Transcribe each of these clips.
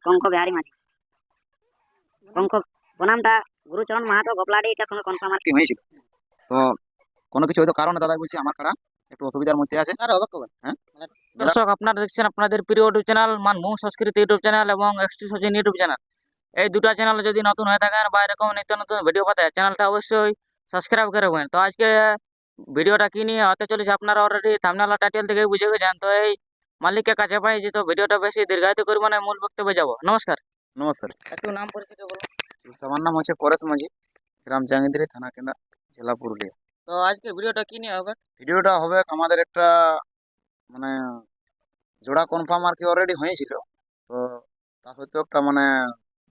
কঙ্ক বিহারী মাঝি। কঙ্ক বনামটা গুরুচরণ মাহাতো গোপলাডি, এটার সঙ্গে কনফার্ম আর কি হয়েছিল। তো কোনো কিছু হয়তো কারণে দাদা বলছি আমার কাড়া একটু অসুবিধার মধ্যে আছে। হ্যাঁ, দর্শক, আপনারা দেখছেন আপনাদের প্রিয় ইউটিউব চ্যানেল মানভূম সংস্কৃতি ইউটিউব চ্যানেল এবং এক্সটি সচিন ইউটিউব চ্যানেল। এই দুটো চ্যানেলে যদি নতুন হয়ে থাকেন বা এরকম নিত্য নতুন ভিডিও পাতে, চ্যানেলটা অবশ্যই সাবস্ক্রাইব করে রাখবেন। তো আজকে ভিডিওটা কি নিয়ে হতে চলেছে আপনারা অলরেডি থাম্বনেল আর টাইটেল থেকে বুঝে গেছেন। তো এই মালিকের কাছে পাইছি, তো ভিডিওটা বেশি দীর্ঘায়িত করবো না, মূল বক্তব্যে যাবো। নমস্কার, নমস্কার। একটু নাম পরিচিত বলুন। আমার নাম হচ্ছে পরেশ মাঝি, গ্রাম জাঙ্গিদিরি, থানা কেন্দ্রা, জেলা পুরুলিয়া। তো আজকে ভিডিওটা কি নিয়ে হবে? ভিডিওটা হবে আমাদের একটা মানে জোড়া কনফার্ম আর কি অলরেডি হয়েছিল। তো তা সত্ত্বেও একটা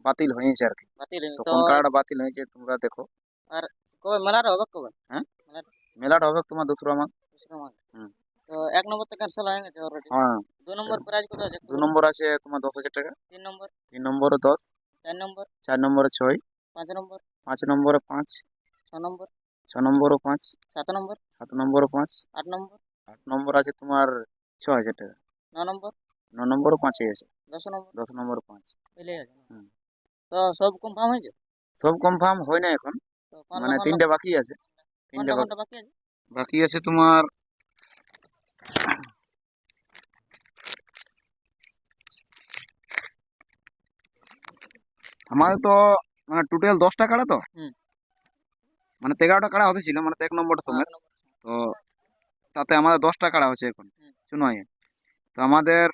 বাতিল হয়েছে আর কি। বাতিল তো তো কোন কার্ডটা বাতিল হয়েছে তোমরা দেখো। আর কবে মেলাটা হবে? কবে হ্যাঁ, মেলাটা? মেলাটা হবে তোমার 2রা মাঘ। দোসরা মাঘ। হুম। তো এক নম্বর তো ক্যান্সেল হয়ে গেছে অলরেডি। হ্যাঁ, 2 নম্বর প্রাইজ কত আছে? 2 নম্বর আছে তোমার 10,000 টাকা, 3 নম্বর, 3 নম্বরে 10, 4 নম্বর, 4 নম্বরে 6, 5 নম্বর, 5 নম্বরে 5, 6 নম্বর, 6 নম্বরও 5, 7 নম্বর, 7 নম্বরও 5, 8 নম্বর, 8 নম্বর আছে তোমার 6,000 টাকা, 9 নম্বর, 9 নম্বরও 5-ই আছে, 10 নম্বর, 10 নম্বরে 5। এলেই আছে না? হুম। তো সব কনফার্ম হয়েছে? সব কনফার্ম হয় না এখন, তো কোনটা কোনটা 3টে বাকি আছে। 3টে কোনটা কোনটা বাকি আছে? বাকি আছে তোমার আমাদের তো টোটাল 10টা কাড়া, তো হুম। 11টা কাড়া হতে ছিল 1 নম্বরটা হ্যাঁ, সমেত। 1 নম্বর। তো তাতে আমাদের 10টা কাড়া হচ্ছে এখন হুম। চুনয়ে। তো আমাদের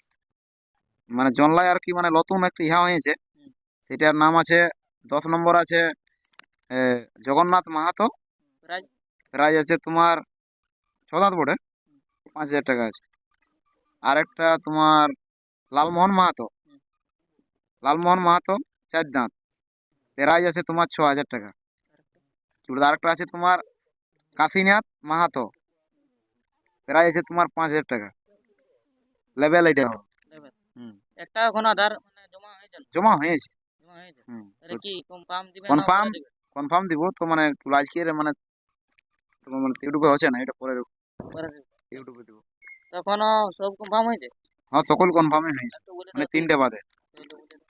জনলায় আর কি নতুন একটা ইহা হয়েছে, হুম। সেটার নাম আছে 10 নম্বর আছে এ, জগন্নাথ মাহাতো। প্রাইজ? প্রাইজ আছে তোমার 6 দাঁত বোর্ডে, 5,000 টাকা আছে। আর একটা তোমার লালমোহন মাহাতো, হুম। লালমোহন মাহাতো 4 দাঁত, প্রাইজ আছে তোমার 6,000 টাকা। চুড়দার একটা আছে তোমার কাশীনাথ মাহাতো, প্রাইজ আছে তোমার 5,000 টাকা। লেভেল এটা হবে। লেভেল হুম, একটা এখন আধার জমা হয়েছে না? জমা হয়েছে। জমা হয়েছে। হুম, তাহলে কি কনফার্ম দিবেন না কনফার্ম পরে দিবেন? কনফার্ম দিব তো একটু আজকে তোমার ইউটিউবে হচ্ছে না, এটা পরে পরে দিবেন। ইউটিউবে দিব। তখনও সব কনফার্ম হয়েছে? হ্যাঁ, সকল কনফার্মই হয়েছে, একটু বলে দাও তো। 3টে বাদে। তাহলে বলে দাও।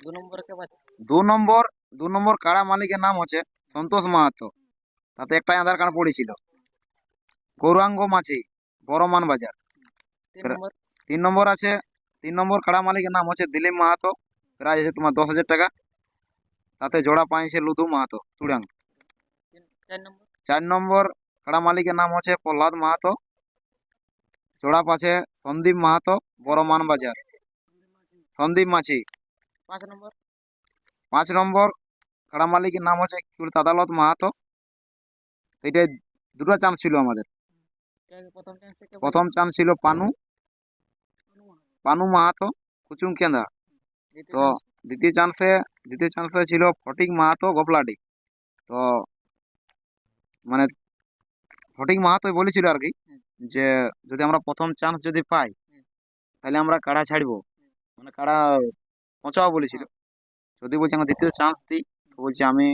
2 নম্বর কে বাদ? 2 নম্বর, 2 নম্বর কাড়া মালিকের নাম হচ্ছে সন্তোষ মাহাতো। তাতে একটাই আধার কার্ড পড়েছিল, গৌরাঙ্গ মাঝি, বড়মান বাজার। 3 নম্বর? 3 নম্বর আছে, 3 নম্বর কাড়া মালিকের নাম হচ্ছে দিলীপ মাহাতো, প্রাইস আছে তোমার 10,000 টাকা। তাতে জোড়া পাইছে লুধু মাহাতো চুড়াং। 4 নম্বর? 4 নম্বর কাড়া মালিকের নাম হচ্ছে প্রহ্লাদ মাহাতো, জোড়া পাছে সন্দীপ মাহাতো, বড়মান বাজার, সন্দীপ মাছি। 5 নম্বর? 5 নম্বর কাড়া মালিকের নাম হচ্ছে আদালত মাহাতো। এটাই 2টা চান্স ছিল আমাদের। প্রথম চান্সে কে বললেন? প্রথম চান্স ছিল পানু, পানু মাহাতো কুচুং কেন্দা। দ্বিতীয় তো চান্স? দ্বিতীয় চান্সে দ্বিতীয় চান্সে ছিল ফটিক মাহাতো গোপলাডি। তো মানে ফটিক মাহাতো বলেছিল আর কি, হুম। যে যদি আমরা প্রথম চান্স যদি পাই, হুম। তাহলে আমরা কাড়া ছাড়বো, কাড়া পৌঁছাবো বলেছিল। হ্যাঁ। যদি বলছি আমরা দ্বিতীয় চান্স দিই, তো বলছি আমি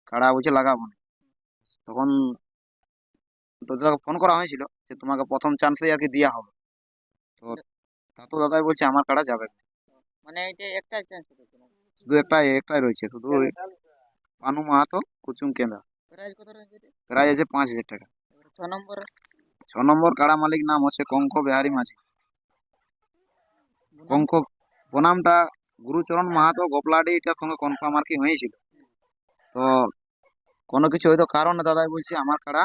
কাড়া বলছে লাগাবো না। তখন দাদাকে ফোন করা হয়েছিল যে তোমাকে প্রথম চান্সেই আর কি দেওয়া হবে। তো তা তো দাদাই বলছে আমার কাড়া যাবে না। মানে এটা একটাই চান্স ছিল? শুধু একটাই একটাই রয়েছে, শুধু ওই পানু মাহাতো কুচুং কেন্দা। প্রাইজ কত রয়েছে এটা? প্রাইস আছে 5,000 টাকা। এবারে 6 নম্বর? 6 নম্বর কাড়া মালিক নাম হচ্ছে কঙ্ক বিহারী মাঝি। বনাম? কঙ্ক বনামটা গুরুচরণ মাহাতো গোপলাডি, এটার সঙ্গে কনফার্ম আর কি হয়েছিল। তো কোনো কিছু হয়তো কারণে দাদাই বলছে আমার কাড়া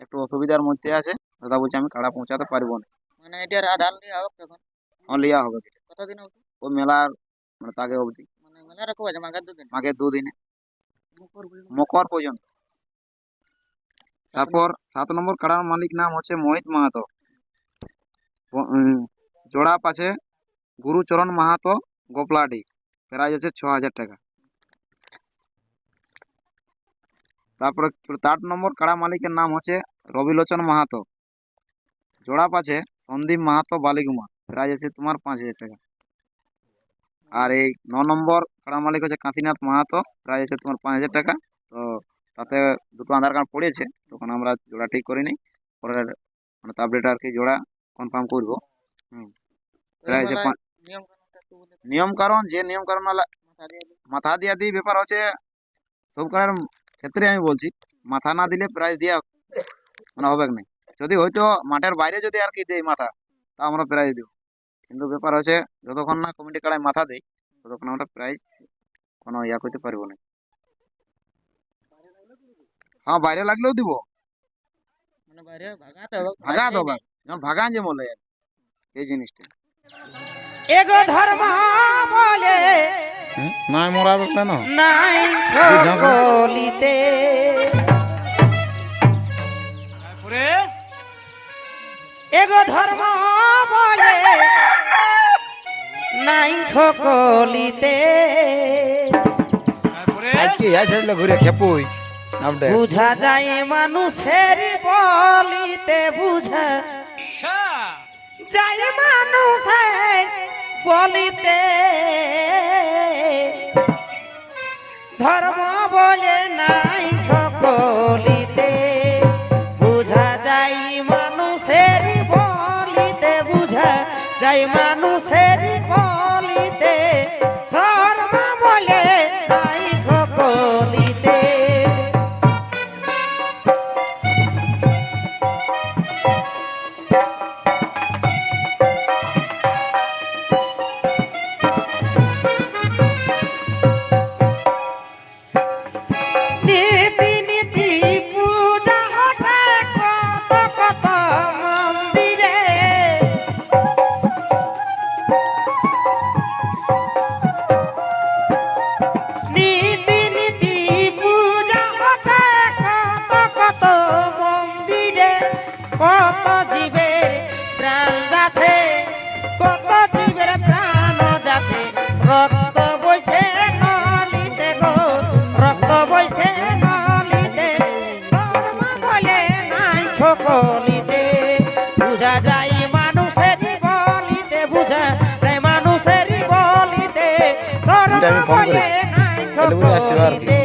একটু অসুবিধার মধ্যে আছে, দাদা বলছে আমি কাড়া পৌঁছাতে পারবো না। মানে এটার আধার নিয়ে হোক তখন? লিয়া হবে কতদিন হবে? ওই মেলার তাকে অবধি, মানে মেলা রাখবো আছে মাঘের 2 দিন? মাঘে 2 দিনে, মকর পর্যন্ত? মকর পর্যন্ত। 7 তারপর নম্বর? 7 নম্বর কাড়ার মালিক নাম হচ্ছে মোহিত মাহাতো, জোড়া পাছে গুরুচরণ মাহাতো গোপলাডি, প্রাইজ আছে 6,000 টাকা। তারপরে 8 নম্বর কাড়া মালিকের নাম হচ্ছে রবিলোচন মাহাতো, জোড়া পাছে সন্দীপ মাহাতো বালিগুমা, প্রাইজ আছে তোমার 5,000 টাকা। আর এই 9 নম্বর কাড়া মালিক হচ্ছে কাশীনাথ মাহাতো, প্রাইজ আছে তোমার 5,000 টাকা। তো তাতে দুটো আধার কার্ড পড়েছে, তখন আমরা জোড়া ঠিক করিনি, পরে আপডেট আর কি জোড়া কনফার্ম করবো। হুম, তো এই প্রাইজ আছে মেলায় নিয়ম কানুনটা নিয়ম কারণ যে নিয়ম কারণ মাথা দিয়া দিয়ে ব্যাপার হচ্ছে সব কারণের ক্ষেত্রে আমি বলছি মাথা না দিলে প্রাইজ দিয়া মানে হবে না। যদি হয়তো মাঠের বাইরে যদি আর কি দেয় মাথা তা আমরা প্রাইজ দেবো, কিন্তু ব্যাপার হচ্ছে যতক্ষণ না কমিটি কাড়ায় মাথা দেয় ততক্ষণ আমরা প্রাইজ কোনো ইয়া করতে পারবো না। হ্যাঁ বাইরে লাগলেও দিব, মানে বাইরে ভাগাতে হবে, ভাগা দেবা যখন ভাগা যে বলে এই জিনিসটা এগো ধর্ম বলে না মরাবে কেন নাই বলিতে এগো ধর্ম বলে নাই কলিতে আজকে আসলে ঘুরে খেপুই আপডেট বুঝা যায় মানুষের বলিতে বুঝা যায় মানুষের বলিতে ধর্ম বলে নাই সকলিতে বুঝা যায় মানুষের বলিতে বুঝা যায় মানুষের বলিতে ধর্ম বলে নাই সকলিতে নীতি নীতি পূজা হচ্ছে কত কত মন্দিরে নীতি নীতি পূজা হচ্ছে কত কত মন্দিরে কত জীবের প্রাণ যাচ্ছে কত জীবের প্রাণ যাচ্ছে রক্ত বইছে নলিতে গো রক্ত বইছে নলিতে ধর্ম বলে নাই সকলিতে বুঝা যায় মানুষের বলিতে বুঝা যায় মানুষের বলিতে ধর্ম আমি ফোন করি। বলে নাই তাহলে বুঝে আসছি আর কি। সকলিতে